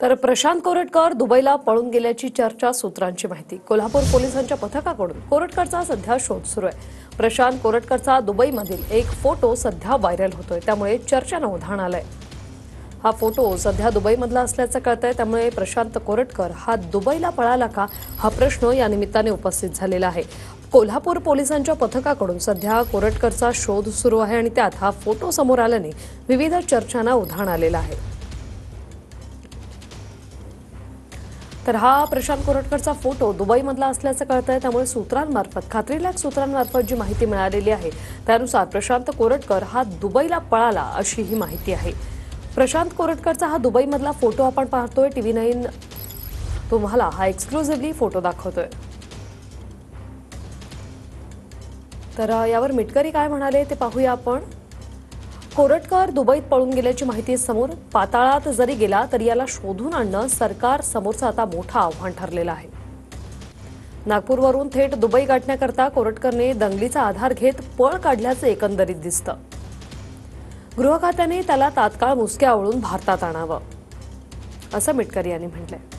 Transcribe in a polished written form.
तर प्रशांत कोरटकर दुबईला पळून गेल्याची चर्चा, सूत्रांची माहिती। कोल्हापूर पोलिसांच्या पथकाकडून कोरटकरचा सध्या शोध सुरू आहे। प्रशांत कोरटकरचा दुबईमधील एक फोटो सध्या व्हायरल होतोय, त्यामुळे चर्चेनं उधाण आलंय। हा फोटो सध्या दुबईमधला असल्याचं कळतंय, त्यामुळे प्रशांत कोरटकर हा दुबईला पळाला का हा प्रश्न या निमित्ताने उपस्थित झालेला आहे। कोल्हापूर पोलिसांच्या पथकाकडून सध्या कोरटकरचा शोध सुरू आहे आणि त्यात हा फोटो समोर आल्याने विविध चर्चांना उधाण आलेलं आहे। तर हा प्रशांत कोरटकरचा फोटो दुबईमधला असल्याचं कळतंय, त्यामुळे सूत्रांमार्फत खात्रीलायक सूत्रांमार्फत जी माहिती मिळालेली आहे त्यानुसार प्रशांत कोरटकर हा दुबईला पळाला अशी ही माहिती आहे। प्रशांत कोरटकरचा हा दुबईमधला फोटो आपण पाहतोय। TV9 तुम्हाला हा एक्सक्लुझिव्हली फोटो दाखवतोय। तर यावर मिटकरी काय म्हणाले ते पाहूया आपण। कोरटकर दुबईत पळून गेल्याची माहिती समोर। पाताळात जरी गेला तरी याला शोधून आणणं सरकार समोरचं आता मोठं आव्हान ठरलेलं आहे। नागपूरवरून थेट दुबई गाठण्याकरता कोरटकरने दंगलीचा आधार घेत पळ काढल्याचं एकंदरीत दिसतं। गृह खात्याने त्याला तात्काळ मुसक्या आवळून भारतात आणावं असं मिटकरी यांनी म्हटलंय।